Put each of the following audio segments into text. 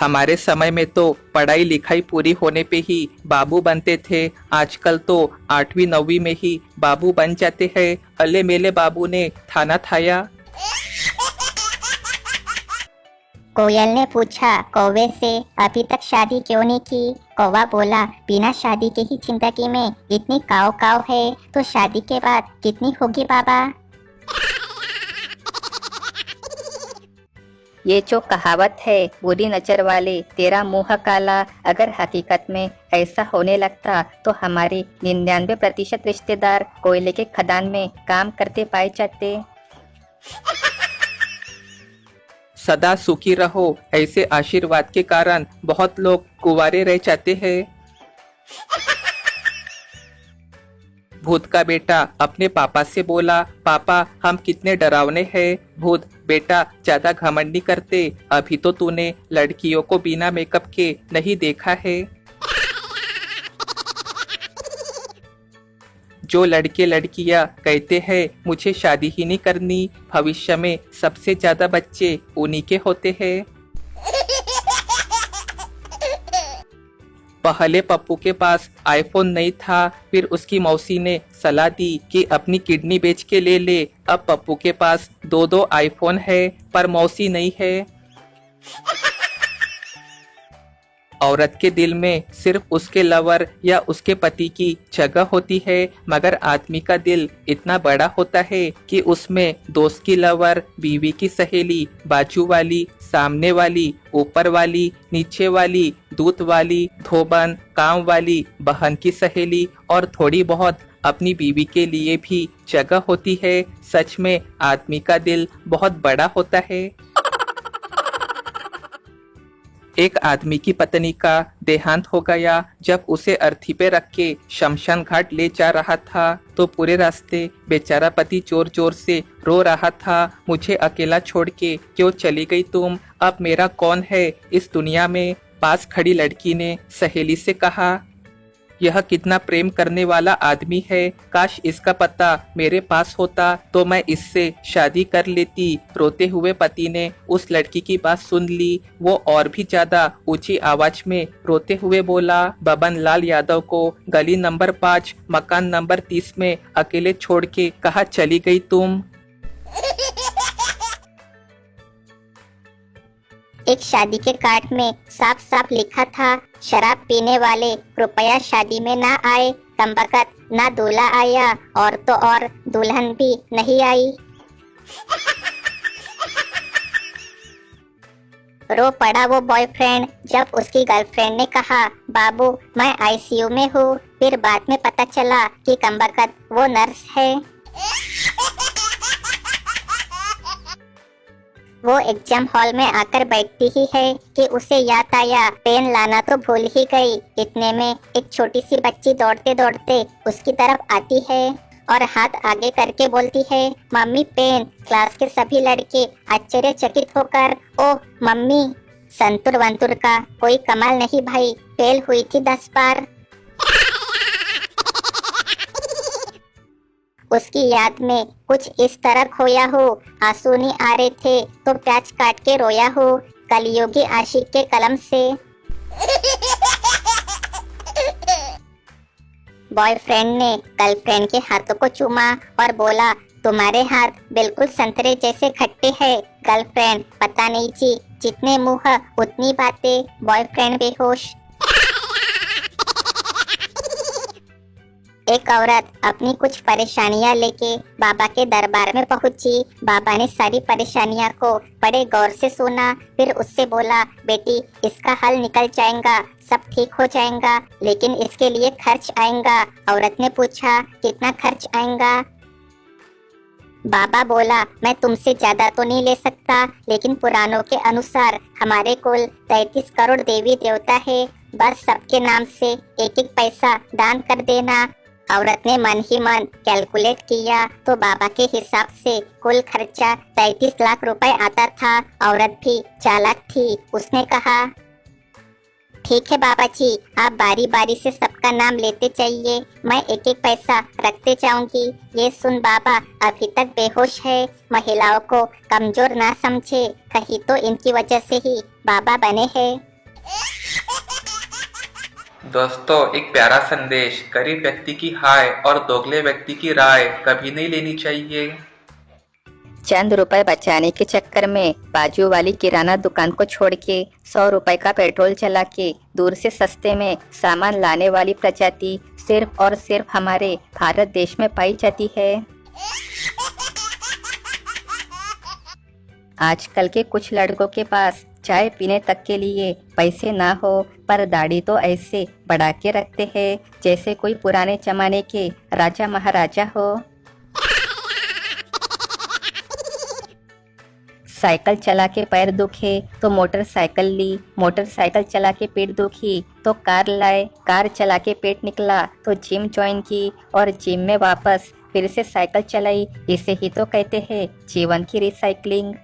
हमारे समय में तो पढ़ाई लिखाई पूरी होने पे ही बाबू बनते थे। आजकल तो 8वीं 9वीं में ही बाबू बन जाते हैं। अले मेले बाबू ने थाना थाया। कोयल ने पूछा कौवे से, अभी तक शादी क्यों नहीं की? कौवा बोला, बिना शादी के ही जिंदगी में इतनी काव काव है तो शादी के बाद कितनी होगी बाबा। ये जो कहावत है, बुरी नजर वाले तेरा मुंह काला, अगर हकीकत में ऐसा होने लगता तो हमारे 99% रिश्तेदार कोयले के खदान में काम करते पाए जाते। सदा सुखी रहो, ऐसे आशीर्वाद के कारण बहुत लोग कुंवारे रह जाते हैं। भूत का बेटा अपने पापा से बोला, पापा हम कितने डरावने हैं। भूत, बेटा ज्यादा घमंड नहीं करते, अभी तो तूने लड़कियों को बिना मेकअप के नहीं देखा है। जो लड़के लड़कियां कहते हैं मुझे शादी ही नहीं करनी, भविष्य में सबसे ज्यादा बच्चे उन्हीं के होते हैं। पहले पप्पू के पास आईफोन नहीं था, फिर उसकी मौसी ने सलाह दी कि अपनी किडनी बेच के ले ले। अब पप्पू के पास 2 आईफोन है पर मौसी नहीं है। औरत के दिल में सिर्फ उसके लवर या उसके पति की जगह होती है, मगर आदमी का दिल इतना बड़ा होता है कि उसमें दोस्त की लवर, बीवी की सहेली, बाजू वाली, सामने वाली, ऊपर वाली, नीचे वाली, दूध वाली, धोबन, काम वाली, बहन की सहेली और थोड़ी बहुत अपनी बीवी के लिए भी जगह होती है। सच में आदमी का दिल बहुत बड़ा होता है। एक आदमी की पत्नी का देहांत हो गया। जब उसे अर्थी पे रख के शमशान घाट ले जा रहा था तो पूरे रास्ते बेचारा पति जोर जोर से रो रहा था, मुझे अकेला छोड़ के क्यों चली गई तुम, अब मेरा कौन है इस दुनिया में। पास खड़ी लड़की ने सहेली से कहा, यह कितना प्रेम करने वाला आदमी है, काश इसका पता मेरे पास होता तो मैं इससे शादी कर लेती। रोते हुए पति ने उस लड़की की बात सुन ली। वो और भी ज्यादा ऊंची आवाज में रोते हुए बोला, बबन लाल यादव को गली नंबर 5 मकान नंबर 30 में अकेले छोड़ के कहाँ चली गई तुम। एक शादी के कार्ड में साफ साफ लिखा था, शराब पीने वाले कृपया शादी में ना आए। कमबख्त ना दूल्हा आया और तो और दुल्हन भी नहीं आई। रो पड़ा वो बॉयफ्रेंड जब उसकी गर्लफ्रेंड ने कहा, बाबू मैं आईसीयू में हूँ। फिर बाद में पता चला कि कमबख्त वो नर्स है। वो एग्जाम हॉल में आकर बैठती ही है कि उसे याद आया पेन लाना तो भूल ही गई। इतने में एक छोटी सी बच्ची दौड़ते दौड़ते उसकी तरफ आती है और हाथ आगे करके बोलती है, मम्मी पेन। क्लास के सभी लड़के आश्चर्यचकित होकर, ओ मम्मी। संतुर वंतुर का कोई कमाल नहीं भाई, फेल हुई थी 10 बार। उसकी याद में कुछ इस तरह खोया हो, आंसू नहीं आ रहे थे तो प्याज काट के रोया हो, कलयुगी आशिक के कलम से। बॉयफ्रेंड ने गर्लफ्रेंड के हाथों को चूमा और बोला, तुम्हारे हाथ बिल्कुल संतरे जैसे खट्टे हैं। गर्लफ्रेंड, पता नहीं जी, जितने मुंह उतनी बातें। बॉयफ्रेंड बेहोश। एक औरत अपनी कुछ परेशानियां लेके बाबा के दरबार में पहुंची। बाबा ने सारी परेशानियां को बड़े गौर से सुना, फिर उससे बोला, बेटी इसका हल निकल जाएगा, सब ठीक हो जाएगा, लेकिन इसके लिए खर्च आएगा। औरत ने पूछा, कितना खर्च आएगा? बाबा बोला, मैं तुमसे ज्यादा तो नहीं ले सकता, लेकिन पुराणों के अनुसार हमारे कुल 33 करोड़ देवी देवता है, बस सबके नाम से एक एक पैसा दान कर देना। औरत ने मन ही मन कैलकुलेट किया तो बाबा के हिसाब से कुल खर्चा 33 लाख रुपए आता था। औरत भी चालाक थी, उसने कहा, ठीक है बाबा जी, आप बारी बारी से सबका नाम लेते जाइए, मैं एक एक पैसा रखते जाऊंगी। ये सुन बाबा अभी तक बेहोश है। महिलाओं को कमजोर ना समझे, कहीं तो इनकी वजह से ही बाबा बने हैं। दोस्तों, एक प्यारा संदेश। गरीब व्यक्ति की हाय और दोगले व्यक्ति की राय कभी नहीं लेनी चाहिए। चंद रुपए बचाने के चक्कर में बाजू वाली किराना दुकान को छोड़ के 100 रुपए का पेट्रोल चला के दूर से सस्ते में सामान लाने वाली प्रजाति सिर्फ और सिर्फ हमारे भारत देश में पाई जाती है। आजकल के कुछ लड़कों के पास चाय पीने तक के लिए पैसे ना हो, पर दाढ़ी तो ऐसे बढ़ा के रखते हैं जैसे कोई पुराने जमाने के राजा महाराजा हो। साइकिल चला के पैर दुखे तो मोटरसाइकिल ली, मोटरसाइकिल चला के पेट दुखी तो कार लाए, कार चला के पेट निकला तो जिम ज्वाइन की और जिम में वापस फिर से साइकिल चलाई। इसे ही तो कहते हैं जीवन की रिसाइकलिंग।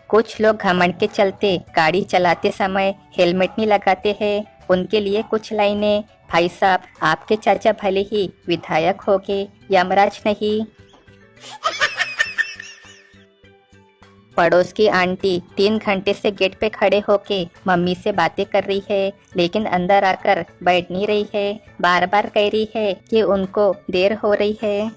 कुछ लोग घमंड के चलते गाड़ी चलाते समय हेलमेट नहीं लगाते हैं। उनके लिए कुछ लाइनें। भाई साहब, आपके चाचा भले ही विधायक होंगे, यमराज नहीं। पड़ोस की आंटी 3 घंटे से गेट पे खड़े होके मम्मी से बातें कर रही है, लेकिन अंदर आकर बैठ नहीं रही है। बार बार कह रही है कि उनको देर हो रही है।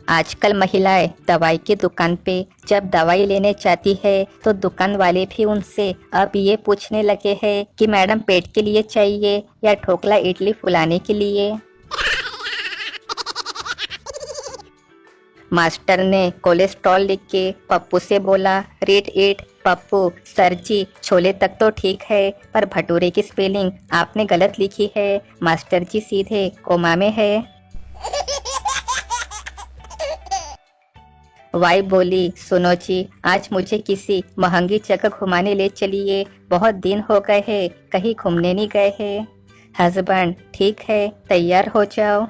आजकल महिलाएं दवाई की दुकान पे जब दवाई लेने जाती है तो दुकान वाले भी उनसे अब ये पूछने लगे हैं कि मैडम पेट के लिए चाहिए या ठोकला इडली फुलाने के लिए। मास्टर ने कोलेस्ट्रॉल लिख के पप्पू से बोला, रीड इट पप्पू। सर जी, छोले तक तो ठीक है, पर भटूरे की स्पेलिंग आपने गलत लिखी है। मास्टर जी सीधे कोमा में है। वाई बोली, सुनो जी, आज मुझे किसी महंगी जगह घुमाने ले चलिए, बहुत दिन हो गए हैं कहीं घूमने नहीं गए हैं। हस्बैंड, ठीक है, तैयार हो जाओ।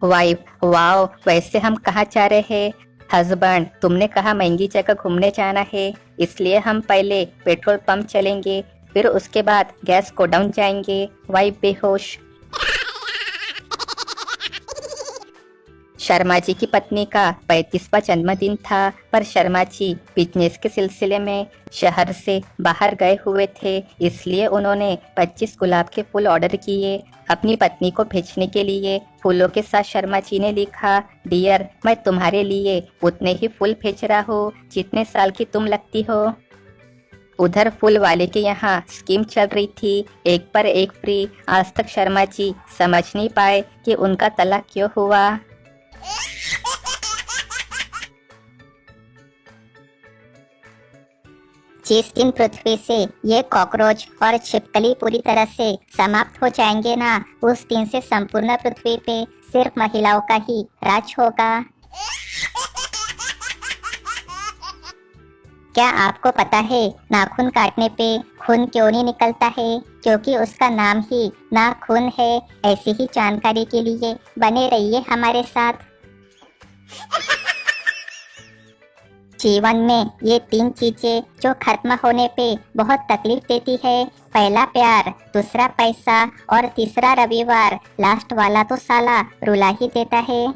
वाइफ, वाओ, वैसे हम कहाँ जा रहे हैं? हस्बैंड, तुमने कहा महंगी जगह घूमने जाना है, इसलिए हम पहले पेट्रोल पंप चलेंगे, फिर उसके बाद गैस गोडाउन जाएंगे। वाइफ बेहोश। शर्मा जी की पत्नी का 35वां जन्मदिन था, पर शर्मा जी बिजनेस के सिलसिले में शहर से बाहर गए हुए थे, इसलिए उन्होंने 25 गुलाब के फूल ऑर्डर किए अपनी पत्नी को भेजने के लिए। फूलों के साथ शर्मा जी ने लिखा, डियर, मैं तुम्हारे लिए उतने ही फूल भेज रहा हूँ जितने साल की तुम लगती हो। उधर फूल वाले के यहाँ स्कीम चल रही थी, एक पर एक फ्री। आज तक शर्मा जी समझ नहीं पाए कि उनका तलाक क्यों हुआ। जिस दिन पृथ्वी से ये कॉकरोच और छिपकली पूरी तरह से समाप्त हो जाएंगे ना, उस दिन से संपूर्ण पृथ्वी पे सिर्फ महिलाओं का ही राज होगा। क्या आपको पता है नाखून काटने पे खून क्यों नहीं निकलता है? क्योंकि उसका नाम ही नाखून है। ऐसी ही जानकारी के लिए बने रहिए हमारे साथ। जीवन में ये 3 चीजें जो खत्म होने पे बहुत तकलीफ देती है, पहला प्यार, दूसरा पैसा और तीसरा रविवार। लास्ट वाला तो साला रुला ही देता है।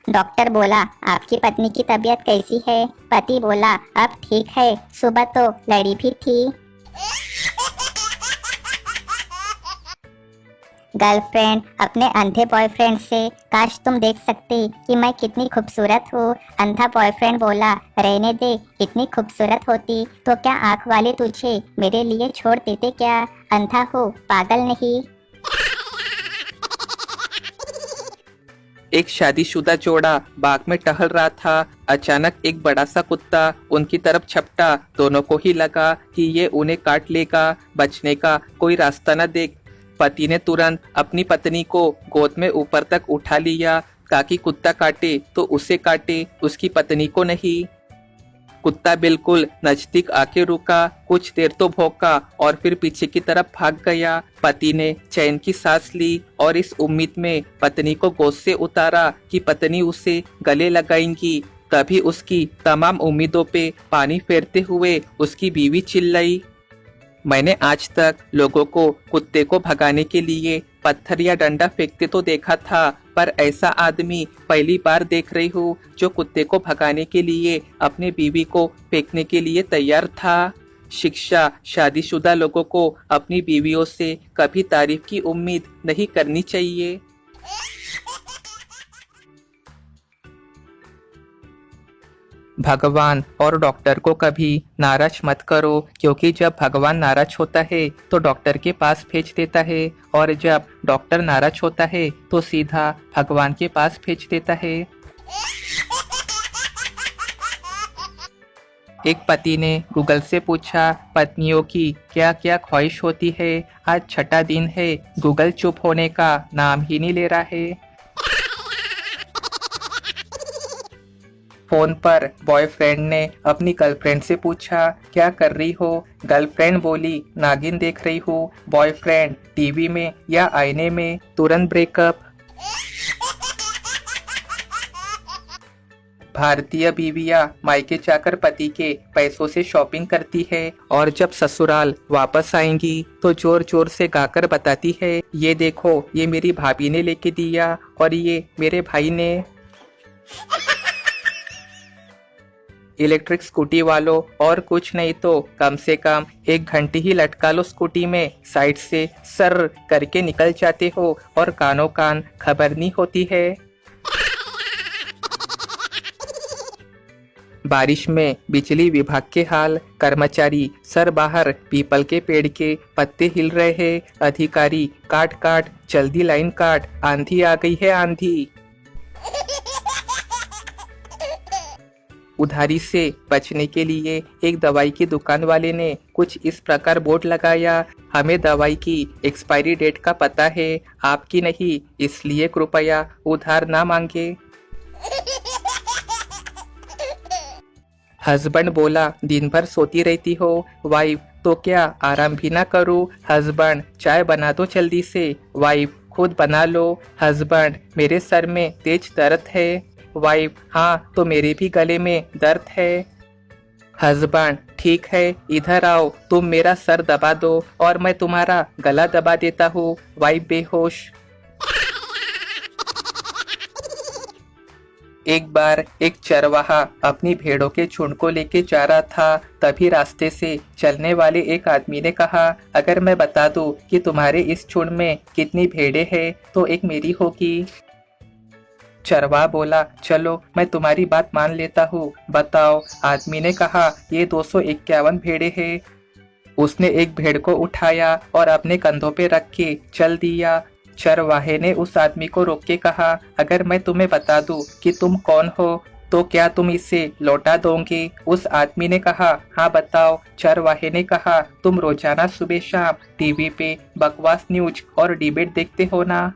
डॉक्टर बोला, आपकी पत्नी की तबीयत कैसी है? पति बोला, अब ठीक है, सुबह तो लड़ी भी थी। गर्लफ्रेंड अपने अंधे बॉयफ्रेंड से, काश तुम देख सकते कि मैं कितनी खूबसूरत हूँ। अंधा बॉयफ्रेंड बोला, रहने दे, इतनी खूबसूरत होती तो क्या आँख वाले तुझे मेरे लिए छोड़ देते क्या? अंधा हो, पागल नहीं। एक शादीशुदा जोड़ा बाग में टहल रहा था। अचानक एक बड़ा सा कुत्ता उनकी तरफ झपटा। दोनों को ही लगा कि ये उन्हें काट लेगा। बचने का कोई रास्ता न देख पति ने तुरंत अपनी पत्नी को गोद में ऊपर तक उठा लिया ताकि कुत्ता काटे तो उसे काटे, उसकी पत्नी को नहीं। कुत्ता बिल्कुल नजदीक आके रुका, कुछ देर तो भौंका और फिर पीछे की तरफ भाग गया। पति ने चैन की सांस ली और इस उम्मीद में पत्नी को गोद से उतारा कि पत्नी उसे गले लगाएंगी। तभी उसकी तमाम उम्मीदों पे पानी फेरते हुए उसकी बीवी चिल्लाई, मैंने आज तक लोगों को कुत्ते को भगाने के लिए पत्थर या डंडा फेंकते तो देखा था, पर ऐसा आदमी पहली बार देख रही हूँ जो कुत्ते को भगाने के लिए अपने बीवी को फेंकने के लिए तैयार था। शिक्षा, शादीशुदा लोगों को अपनी बीवियों से कभी तारीफ की उम्मीद नहीं करनी चाहिए। भगवान और डॉक्टर को कभी नाराज मत करो, क्योंकि जब भगवान नाराज होता है तो डॉक्टर के पास भेज देता है, और जब डॉक्टर नाराज होता है तो सीधा भगवान के पास भेज देता है। एक पति ने गूगल से पूछा, पत्नियों की क्या क्या ख्वाहिश होती है? आज छठा दिन है, गूगल चुप होने का नाम ही नहीं ले रहा है। फोन पर बॉयफ्रेंड ने अपनी गर्लफ्रेंड से पूछा, क्या कर रही हो? गर्लफ्रेंड बोली, नागिन देख रही हूँ। बॉयफ्रेंड, टीवी में या आईने में? तुरंत ब्रेकअप। भारतीय बीवियां मायके जाकर पति के पैसों से शॉपिंग करती है, और जब ससुराल वापस आएंगी तो जोर जोर से गाकर बताती है, ये देखो, ये मेरी भाभी ने लेके दिया, और ये मेरे भाई ने। इलेक्ट्रिक स्कूटी वालों, और कुछ नहीं तो कम से कम 1 घंटी ही लटका लो स्कूटी में, साइड से सर करके निकल जाते हो और कानों कान खबर नहीं होती है। बारिश में बिजली विभाग के हाल, कर्मचारी सर बाहर पीपल के पेड़ के पत्ते हिल रहे हैं, अधिकारी काट काट जल्दी लाइन काट, आंधी आ गई है आंधी। उधारी से बचने के लिए एक दवाई की दुकान वाले ने कुछ इस प्रकार बोर्ड लगाया, हमें दवाई की एक्सपायरी डेट का पता है, आपकी नहीं, इसलिए कृपया उधार ना मांगे। हस्बैंड बोला, दिन भर सोती रहती हो। वाइफ, तो क्या आराम भी ना करूं? हस्बैंड, चाय बना दो जल्दी से। वाइफ, खुद बना लो। हस्बैंड, मेरे सर में तेज दर्द है। वाइफ, हाँ तो मेरे भी गले में दर्द है। हस्बैंड, ठीक है, इधर आओ, तुम मेरा सर दबा दो और मैं तुम्हारा गला दबा देता हूँ। वाइफ बेहोश। एक बार एक चरवाहा अपनी भेड़ों के झुंड को लेके जा रहा था, तभी रास्ते से चलने वाले एक आदमी ने कहा, अगर मैं बता दूं कि तुम्हारे इस झुंड में कितनी भेड़ें हैं तो एक मेरी होगी। चरवाहा बोला, चलो मैं तुम्हारी बात मान लेता हूँ, बताओ। आदमी ने कहा, ये 251 भेड़ें हैं। उसने एक भेड़ को उठाया और अपने कंधों पे रख के चल दिया। चरवाहे ने उस आदमी को रोक के कहा, अगर मैं तुम्हें बता दूं कि तुम कौन हो तो क्या तुम इसे लौटा दोगे? उस आदमी ने कहा, हाँ बताओ। चरवाहे ने कहा, तुम रोजाना सुबह शाम टीवी पे बकवास न्यूज और डिबेट देखते हो ना?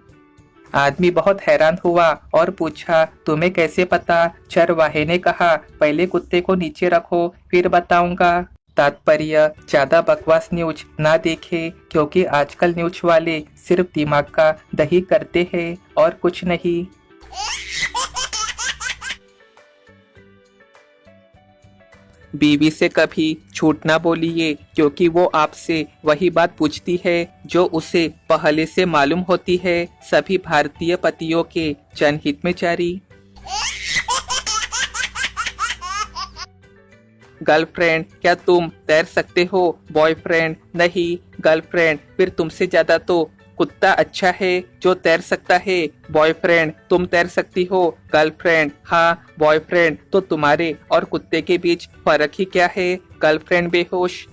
आदमी बहुत हैरान हुआ और पूछा, तुम्हें कैसे पता? चरवाहे ने कहा, पहले कुत्ते को नीचे रखो फिर बताऊंगा। तात्पर्य, ज्यादा बकवास न्यूज ना देखे, क्योंकि आजकल न्यूज वाले सिर्फ दिमाग का दही करते हैं और कुछ नहीं। बीवी से कभी झूठ ना बोलिए, क्योंकि वो आपसे वही बात पूछती है जो उसे पहले से मालूम होती है। सभी भारतीय पतियों के जनहित में जारी। गर्लफ्रेंड, क्या तुम तैर सकते हो? बॉयफ्रेंड, नहीं। गर्लफ्रेंड, फिर तुमसे ज्यादा तो कुत्ता अच्छा है जो तैर सकता है। बॉयफ्रेंड, तुम तैर सकती हो? गर्लफ्रेंड, हाँ। बॉयफ्रेंड, तो तुम्हारे और कुत्ते के बीच फर्क ही क्या है? गर्लफ्रेंड बेहोश।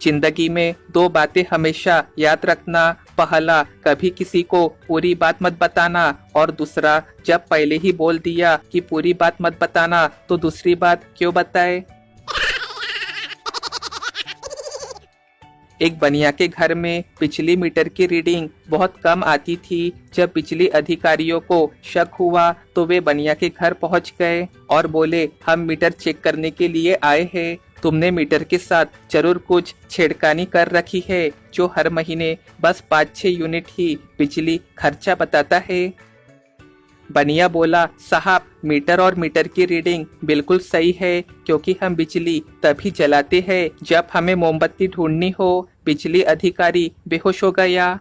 जिंदगी में 2 बातें हमेशा याद रखना, पहला, कभी किसी को पूरी बात मत बताना, और दूसरा, जब पहले ही बोल दिया कि पूरी बात मत बताना तो दूसरी बात क्यों बताए। एक बनिया के घर में बिजली मीटर की रीडिंग बहुत कम आती थी। जब बिजली अधिकारियों को शक हुआ तो वे बनिया के घर पहुंच गए और बोले, हम मीटर चेक करने के लिए आए हैं। तुमने मीटर के साथ जरूर कुछ छेड़खानी कर रखी है, जो हर महीने बस 5-6 यूनिट ही बिजली खर्चा बताता है। बनिया बोला, साहब मीटर और मीटर की रीडिंग बिल्कुल सही है, क्योंकि हम बिजली तभी जलाते हैं जब हमें मोमबत्ती ढूंढनी हो। बिजली अधिकारी बेहोश हो गया।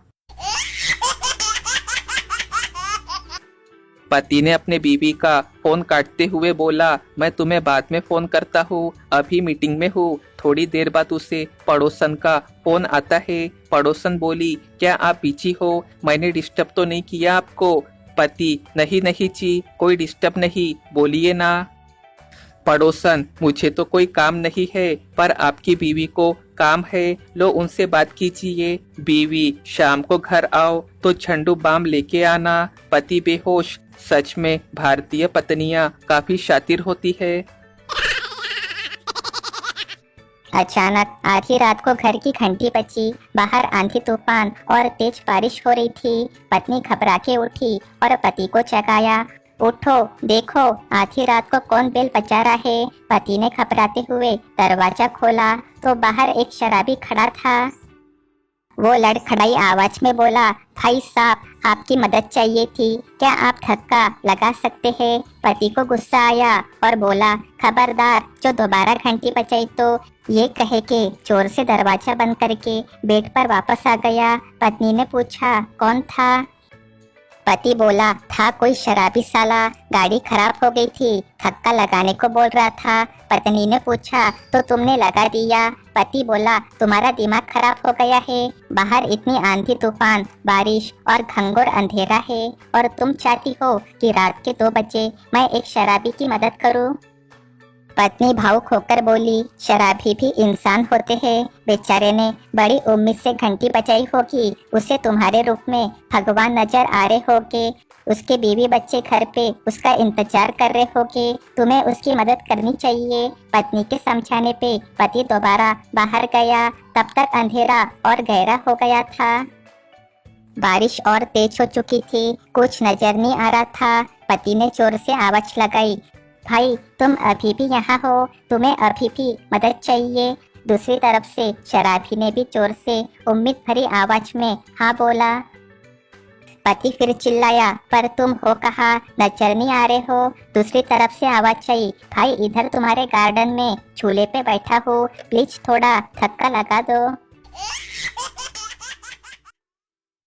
पति ने अपने बीवी का फोन काटते हुए बोला, मैं तुम्हें बाद में फोन करता हूँ, अभी मीटिंग में हूँ। थोड़ी देर बाद उसे पड़ोसन का फोन आता है। पड़ोसन बोली, क्या आप बिजी हो? मैंने डिस्टर्ब तो नहीं किया आपको? पति, नहीं नहीं जी, कोई डिस्टर्ब नहीं, बोलिए ना। पड़ोसन, मुझे तो कोई काम नहीं है, पर आपकी बीवी को काम है, लो उनसे बात कीजिए। बीवी, शाम को घर आओ तो झंडू बाम लेके आना। पति बेहोश। सच में भारतीय पत्नियां काफी शातिर होती है। अचानक आधी रात को घर की घंटी बजी। बाहर आंधी तूफान और तेज बारिश हो रही थी। पत्नी घबरा के उठी और पति को जगाया। उठो, देखो आधी रात को कौन बेल बजा रहा है। पति ने घबराते हुए दरवाजा खोला तो बाहर एक शराबी खड़ा था। वो लड़खड़ाई आवाज में बोला, भाई साहब आपकी मदद चाहिए थी, क्या आप धक्का लगा सकते हैं? पति को गुस्सा आया और बोला, खबरदार जो दोबारा घंटी बजाई तो। ये कहे के जोर से दरवाजा बंद करके बेड पर वापस आ गया। पत्नी ने पूछा, कौन था? पति बोला, था कोई शराबी साला, गाड़ी खराब हो गई थी, धक्का लगाने को बोल रहा था। पत्नी ने पूछा, तो तुमने लगा दिया? पति बोला, तुम्हारा दिमाग खराब हो गया है, बाहर इतनी आंधी तूफान बारिश और घंघोर अंधेरा है और तुम चाहती हो कि रात के 2 बजे मैं एक शराबी की मदद करूं? पत्नी भावुक होकर बोली, शराबी भी इंसान होते हैं, बेचारे ने बड़ी उम्मीद से घंटी बजाई होगी, उसे तुम्हारे रूप में भगवान नजर आ रहे होगे, उसके बीवी बच्चे घर पे उसका इंतजार कर रहे होगे, तुम्हें उसकी मदद करनी चाहिए। पत्नी के समझाने पे पति दोबारा बाहर गया। तब तक अंधेरा और गहरा हो गया था। बारिश और तेज हो चुकी थी, कुछ नजर नहीं आ रहा था। पति ने जोर से आवाज लगाई, भाई तुम अभी भी यहाँ हो, तुम्हें अभी भी मदद चाहिए? दूसरी तरफ से शराबी ने भी जोर से उम्मीद भरी आवाज में हाँ बोला। पति फिर चिल्लाया, पर तुम हो कहाँ, नजर नहीं आ रहे हो? दूसरी तरफ से आवाज आई, भाई इधर तुम्हारे गार्डन में झूले पे बैठा हो, प्लीज थोड़ा धक्का लगा दो।